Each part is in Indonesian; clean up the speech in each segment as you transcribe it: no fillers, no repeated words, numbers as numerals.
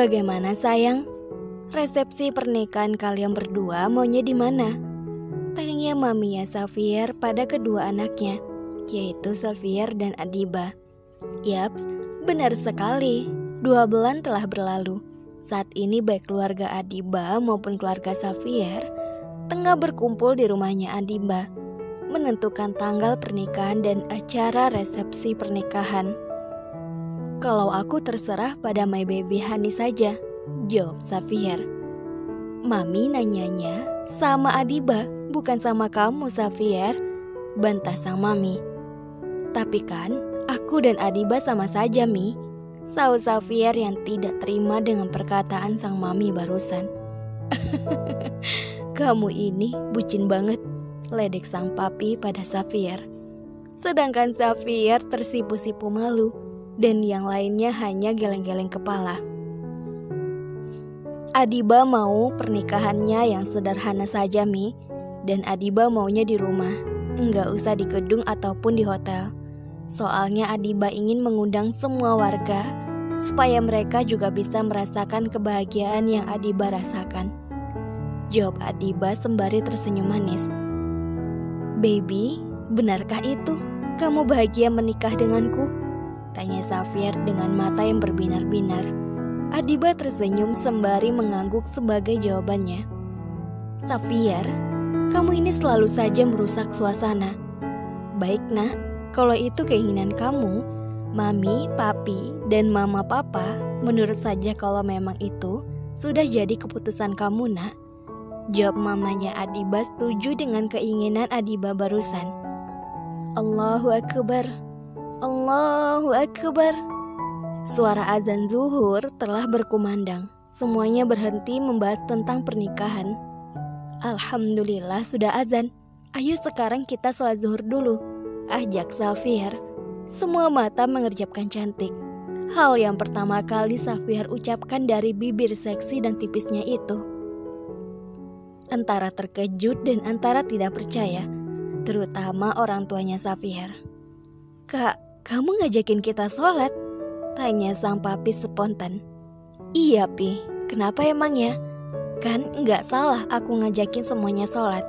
Bagaimana sayang? Resepsi pernikahan kalian berdua maunya di mana? Tanya maminya Xavier pada kedua anaknya, yaitu Xavier dan Adiba. Yaps, benar sekali. 2 bulan telah berlalu. Saat ini baik keluarga Adiba maupun keluarga Xavier tengah berkumpul di rumahnya Adiba, menentukan tanggal pernikahan dan acara resepsi pernikahan. Kalau aku terserah pada my baby Hani saja, jawab Xavier. Mami nanyanya sama Adiba, bukan sama kamu Xavier, bantah sang mami. Tapi kan aku dan Adiba sama saja Mi, sahut Xavier yang tidak terima dengan perkataan sang mami barusan. Kamu ini bucin banget, ledek sang papi pada Xavier. Sedangkan Xavier tersipu-sipu malu dan yang lainnya hanya geleng-geleng kepala. Adiba mau pernikahannya yang sederhana saja Mi, dan Adiba maunya di rumah, enggak usah di gedung ataupun di hotel. Soalnya Adiba ingin mengundang semua warga supaya mereka juga bisa merasakan kebahagiaan yang Adiba rasakan, jawab Adiba sembari tersenyum manis. Baby, benarkah itu? Kamu bahagia menikah denganku? Tanya Xavier dengan mata yang berbinar-binar. Adiba tersenyum sembari mengangguk sebagai jawabannya. Xavier, kamu ini selalu saja merusak suasana. Baik nak, kalau itu keinginan kamu, mami, papi, dan mama papa, menurut saja kalau memang itu sudah jadi keputusan kamu nak, jawab mamanya Adiba setuju dengan keinginan Adiba barusan. Allahu Akbar, Allahu Akbar. Suara azan zuhur telah berkumandang. Semuanya berhenti membahas tentang pernikahan. Alhamdulillah sudah azan. Ayo sekarang kita sholat zuhur dulu, ajak Xavier. Semua mata mengerjapkan cantik. Hal yang pertama kali Xavier ucapkan dari bibir seksi dan tipisnya itu. Antara terkejut dan antara tidak percaya, terutama orang tuanya Xavier. Kak, kamu ngajakin kita sholat? Tanya sang papi spontan. Iya Pi, kenapa emangnya? Kan nggak salah aku ngajakin semuanya sholat.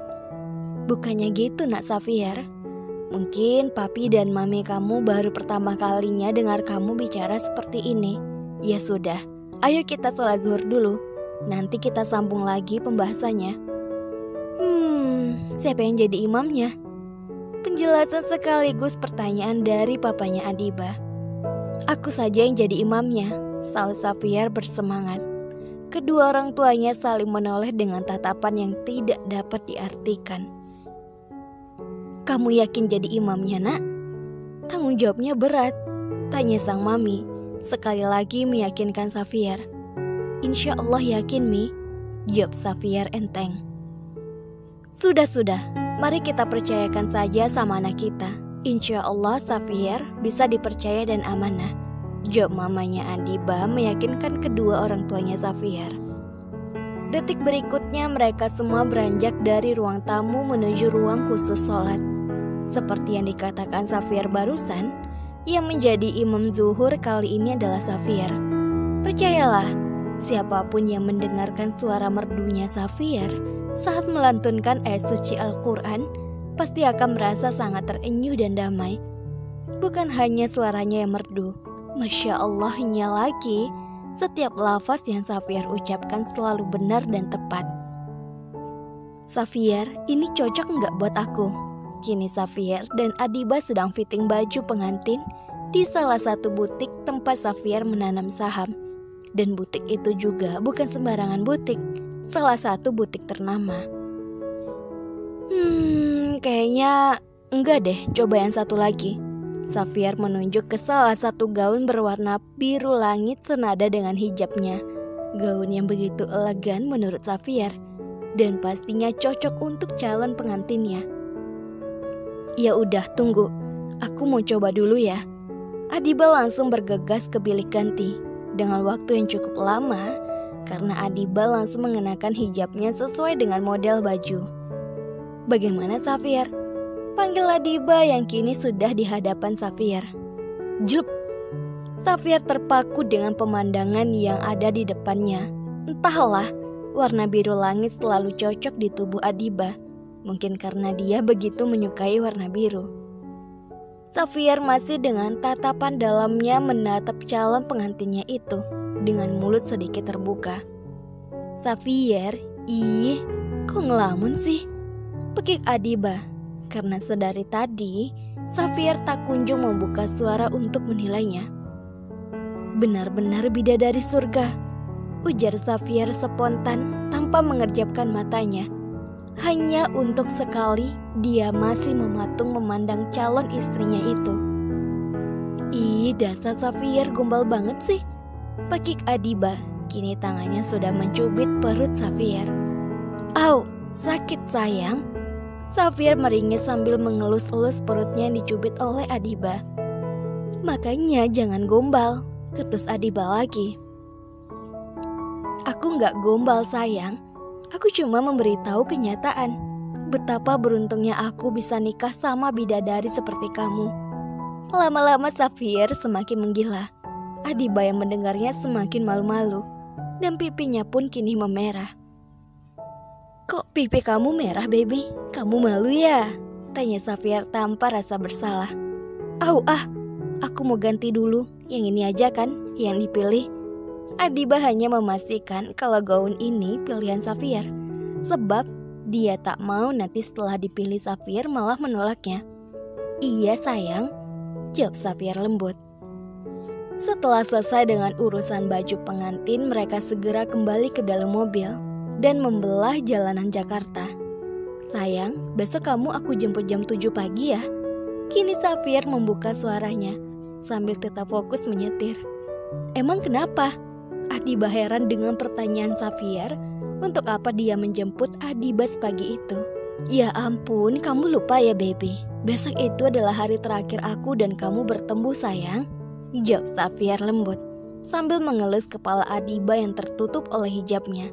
Bukannya gitu nak Xavier. Mungkin papi dan mami kamu baru pertama kalinya dengar kamu bicara seperti ini. Ya sudah, ayo kita sholat zuhur dulu. Nanti kita sambung lagi pembahasannya. Siapa yang jadi imamnya? Penjelasan sekaligus pertanyaan dari papanya Adiba. Aku saja yang jadi imamnya, sahut Xavier bersemangat. Kedua orang tuanya saling menoleh dengan tatapan yang tidak dapat diartikan. Kamu yakin jadi imamnya nak? Tanggung jawabnya berat, tanya sang mami, sekali lagi meyakinkan Xavier. Insya Allah yakin Mi, jawab Xavier enteng. Sudah, mari kita percayakan saja sama anak kita. Insya Allah Xavier bisa dipercaya dan amanah, jawab mamanya Adiba meyakinkan kedua orang tuanya Xavier. Detik berikutnya mereka semua beranjak dari ruang tamu menuju ruang khusus sholat. Seperti yang dikatakan Xavier barusan, yang menjadi imam zuhur kali ini adalah Xavier. Percayalah, siapapun yang mendengarkan suara merdunya Xavier saat melantunkan ayat suci Al-Quran pasti akan merasa sangat terenyuh dan damai. Bukan hanya suaranya yang merdu, Masya Allahnya lagi, setiap lafaz yang Xavier ucapkan selalu benar dan tepat. Xavier, ini cocok nggak buat aku? Kini Xavier dan Adiba sedang fitting baju pengantin di salah satu butik tempat Xavier menanam saham. Dan butik itu juga bukan sembarangan butik, salah satu butik ternama. Kayaknya enggak deh, coba yang satu lagi. Xavier menunjuk ke salah satu gaun berwarna biru langit senada dengan hijabnya. Gaun yang begitu elegan menurut Xavier, dan pastinya cocok untuk calon pengantinnya. Ya udah, tunggu, aku mau coba dulu ya. Adiba langsung bergegas ke bilik ganti. Dengan waktu yang cukup lama, karena Adiba langsung mengenakan hijabnya sesuai dengan model baju. Bagaimana Xavier? Panggil Adiba yang kini sudah di hadapan Xavier. Jlup! Xavier terpaku dengan pemandangan yang ada di depannya. Entahlah, warna biru langit selalu cocok di tubuh Adiba. Mungkin karena dia begitu menyukai warna biru. Xavier masih dengan tatapan dalamnya menatap calon pengantinnya itu dengan mulut sedikit terbuka. Xavier, ih, kok ngelamun sih? Pekik Adiba, karena sedari tadi Xavier tak kunjung membuka suara untuk menilainya. Benar-benar bidadari surga, ujar Xavier spontan tanpa mengerjapkan matanya. Hanya untuk sekali dia masih mematung memandang calon istrinya itu. Ih, dasar Xavier gombal banget sih, pekik Adiba. Kini tangannya sudah mencubit perut Xavier. Au, sakit sayang. Xavier meringis sambil mengelus-elus perutnya yang dicubit oleh Adiba. Makanya jangan gombal, ketus Adiba lagi. Aku gak gombal sayang, aku cuma memberitahu kenyataan. Betapa beruntungnya aku bisa nikah sama bidadari seperti kamu. Lama-lama Xavier semakin menggila. Adiba yang mendengarnya semakin malu-malu, dan pipinya pun kini memerah. Kok pipi kamu merah, baby? Kamu malu ya? Tanya Xavier tanpa rasa bersalah. Aku mau ganti dulu. Yang ini aja kan yang dipilih. Adiba hanya memastikan kalau gaun ini pilihan Xavier, sebab dia tak mau nanti setelah dipilih Xavier malah menolaknya. Iya sayang, jawab Xavier lembut. Setelah selesai dengan urusan baju pengantin, mereka segera kembali ke dalam mobil dan membelah jalanan Jakarta. Sayang, besok kamu aku jemput jam 7 pagi ya. Kini Xavier membuka suaranya sambil tetap fokus menyetir. Emang kenapa? Adiba heran dengan pertanyaan Xavier. Untuk apa dia menjemput Adiba pagi itu? Ya ampun, kamu lupa ya baby. Besok itu adalah hari terakhir aku dan kamu bertemu sayang, jawab Xavier lembut sambil mengelus kepala Adiba yang tertutup oleh hijabnya.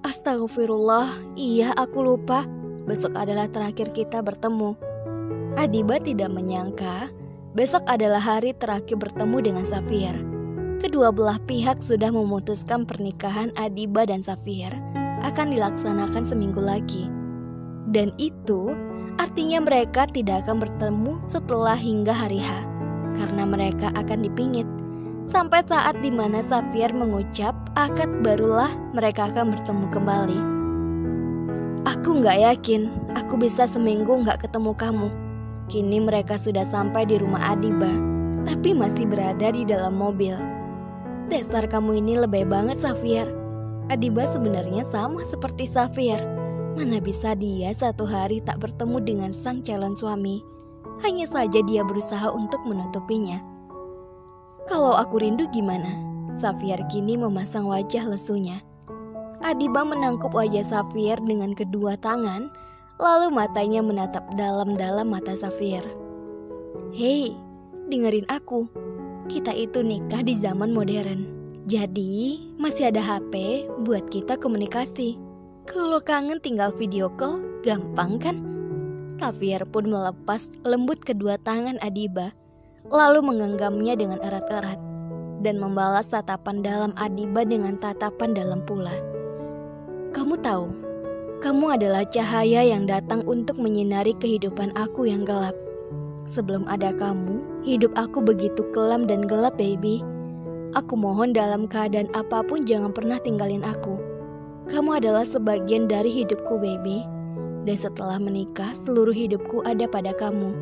Astagfirullah, iya aku lupa. Besok adalah terakhir kita bertemu. Adiba tidak menyangka besok adalah hari terakhir bertemu dengan Xavier. Kedua belah pihak sudah memutuskan pernikahan Adiba dan Xavier akan dilaksanakan seminggu lagi. Dan itu artinya mereka tidak akan bertemu setelah hingga hari H, karena mereka akan dipingit. Sampai saat dimana Xavier mengucap akad barulah mereka akan bertemu kembali. Aku gak yakin aku bisa seminggu gak ketemu kamu. Kini mereka sudah sampai di rumah Adiba, tapi masih berada di dalam mobil. Dasar kamu ini lebay banget Xavier. Adiba sebenarnya sama seperti Xavier. Mana bisa dia satu hari tak bertemu dengan sang calon suami. Hanya saja dia berusaha untuk menutupinya. Kalau aku rindu gimana? Xavier kini memasang wajah lesunya. Adiba menangkup wajah Xavier dengan kedua tangan, lalu matanya menatap dalam-dalam mata Xavier. Hei, dengerin aku. Kita itu nikah di zaman modern. Jadi masih ada HP buat kita komunikasi. Kalau kangen tinggal video call, gampang kan? Xavier pun melepas lembut kedua tangan Adiba, lalu menggenggamnya dengan erat-erat dan membalas tatapan dalam Adiba dengan tatapan dalam pula. Kamu tahu, kamu adalah cahaya yang datang untuk menyinari kehidupan aku yang gelap. Sebelum ada kamu, hidup aku begitu kelam dan gelap baby. Aku mohon dalam keadaan apapun jangan pernah tinggalin aku. Kamu adalah sebagian dari hidupku baby. Dan setelah menikah, seluruh hidupku ada pada kamu.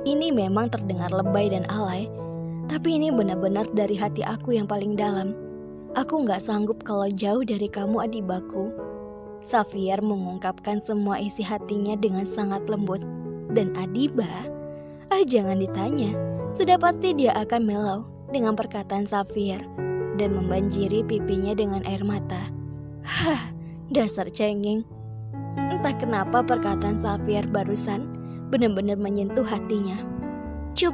Ini memang terdengar lebay dan alay, tapi ini benar-benar dari hati aku yang paling dalam. Aku gak sanggup kalau jauh dari kamu Adibaku. Xavier mengungkapkan semua isi hatinya dengan sangat lembut. Dan Adiba, jangan ditanya, sudah pasti dia akan melau dengan perkataan Xavier dan membanjiri pipinya dengan air mata. Dasar cengeng. Entah kenapa perkataan Xavier barusan benar-benar menyentuh hatinya. Cup.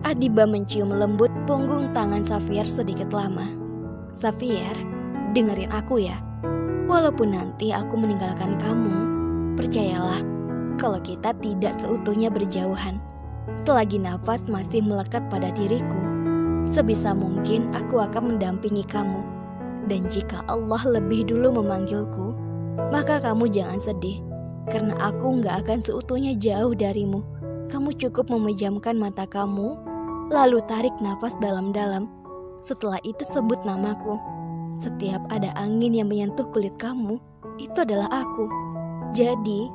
Adiba mencium lembut punggung tangan Xavier sedikit lama. Xavier, dengerin aku ya. Walaupun nanti aku meninggalkan kamu, percayalah kalau kita tidak seutuhnya berjauhan. Selagi nafas masih melekat pada diriku, sebisa mungkin aku akan mendampingi kamu. Dan jika Allah lebih dulu memanggilku, maka kamu jangan sedih, karena aku gak akan seutuhnya jauh darimu. Kamu cukup memejamkan mata kamu, lalu tarik nafas dalam-dalam. Setelah itu sebut namaku. Setiap ada angin yang menyentuh kulit kamu, itu adalah aku. Jadi,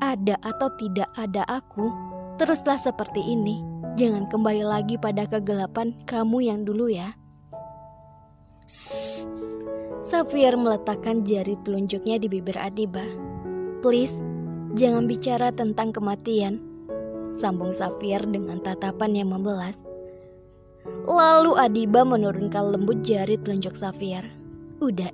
ada atau tidak ada aku, teruslah seperti ini. Jangan kembali lagi pada kegelapan kamu yang dulu ya. Shh. Safir meletakkan jari telunjuknya di bibir Adiba. Please, jangan bicara tentang kematian, sambung Safir dengan tatapan yang membelas. Lalu Adiba menurunkan lembut jari telunjuk Safir. Udah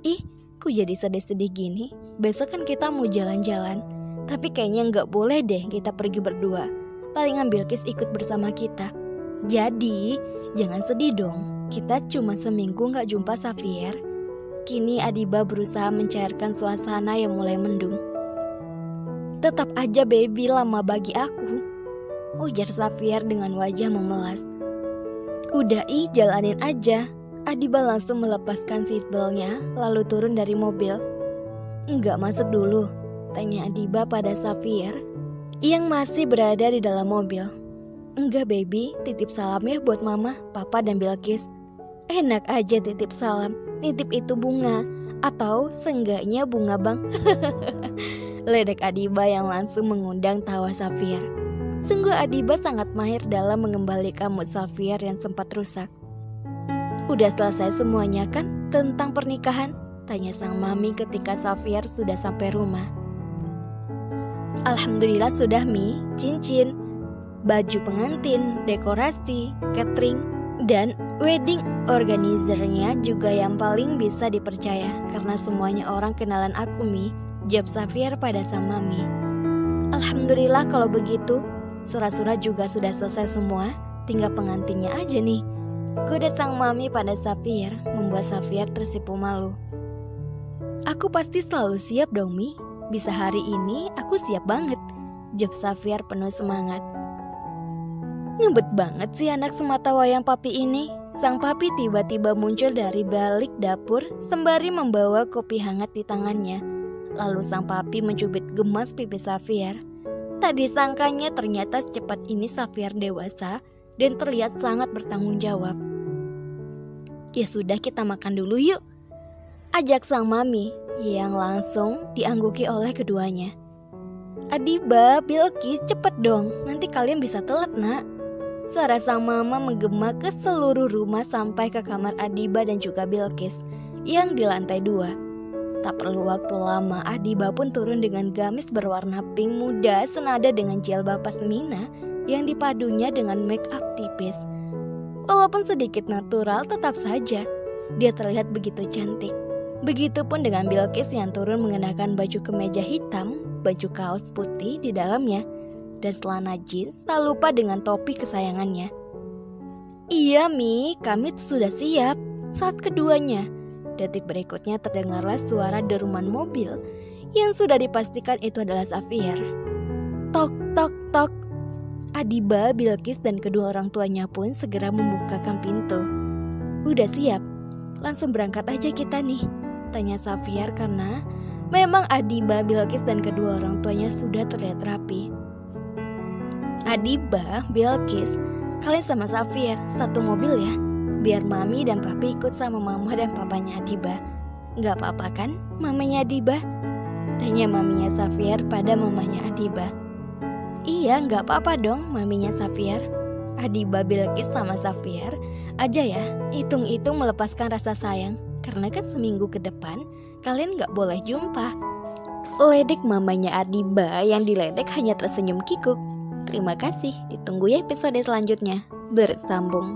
ku jadi sedih-sedih gini. Besok kan kita mau jalan-jalan, tapi kayaknya gak boleh deh kita pergi berdua. Palingan Bilqis ikut bersama kita. Jadi jangan sedih dong, kita cuma seminggu gak jumpa Safir. Kini Adiba berusaha mencairkan suasana yang mulai mendung. Tetap aja baby lama bagi aku, ujar Safir dengan wajah memelas. Udah jalanin aja. Adiba langsung melepaskan seatbeltnya lalu turun dari mobil. Enggak masuk dulu, tanya Adiba pada Safir yang masih berada di dalam mobil. Enggak baby, titip salam ya buat mama, papa dan Bilqis. Enak aja titip salam, nitip itu bunga, atau seenggaknya bunga bang. Ledek Adiba yang langsung mengundang tawa Safir. Sungguh Adiba sangat mahir dalam mengembalikan mood Safir yang sempat rusak. Udah selesai semuanya kan tentang pernikahan? Tanya sang mami ketika Safir sudah sampai rumah. Alhamdulillah sudah Mi, cincin, baju pengantin, dekorasi, catering, dan wedding organizernya juga yang paling bisa dipercaya karena semuanya orang kenalan aku Mi, jawab Safir pada sang mami. Alhamdulillah kalau begitu, surat-surat juga sudah selesai semua, tinggal pengantinnya aja nih. Goda sang mami pada Safir membuat Safir tersipu malu. Aku pasti selalu siap dong Mi. Bisa hari ini aku siap banget, jawab Safir penuh semangat. Ngebet banget sih anak semata wayang papi ini. Sang papi tiba-tiba muncul dari balik dapur sembari membawa kopi hangat di tangannya. Lalu sang papi mencubit gemas pipi Safir. Tak disangkanya ternyata secepat ini Safir dewasa dan terlihat sangat bertanggung jawab. Ya sudah, kita makan dulu yuk, ajak sang mami yang langsung diangguki oleh keduanya. Adiba, Bilqis, cepet dong, nanti kalian bisa telat nak. Suara sang mama menggema ke seluruh rumah sampai ke kamar Adiba dan juga Bilqis yang di lantai 2. Tak perlu waktu lama, Adiba pun turun dengan gamis berwarna pink muda senada dengan jilbab pasmina yang dipadunya dengan make up tipis. Walaupun sedikit natural, tetap saja dia terlihat begitu cantik. Begitupun dengan Bilqis yang turun mengenakan baju kemeja hitam, baju kaos putih di dalamnya, dan celana jeans, tak lupa dengan topi kesayangannya. Iya Mi, kami sudah siap, saat keduanya. Detik berikutnya terdengarlah suara deruman mobil yang sudah dipastikan itu adalah Safir. Tok tok tok. Adiba, Bilqis dan kedua orang tuanya pun segera membukakan pintu. Udah siap? Langsung berangkat aja kita nih, tanya Safir karena memang Adiba, Bilqis dan kedua orang tuanya sudah terlihat rapi. Adiba, Bilqis, kalian sama Safir satu mobil ya, biar mami dan papi ikut sama mama dan papanya Adiba. Gak apa-apa kan mamanya Adiba? Tanya maminya Safir pada mamanya Adiba. Iya, gak apa-apa dong maminya Safir. Adiba, Bilqis sama Safir aja ya, hitung-hitung melepaskan rasa sayang, karena kan seminggu ke depan kalian gak boleh jumpa. Ledek mamanya Adiba yang diledek hanya tersenyum kikuk. Terima kasih, ditunggu ya episode selanjutnya. Bersambung.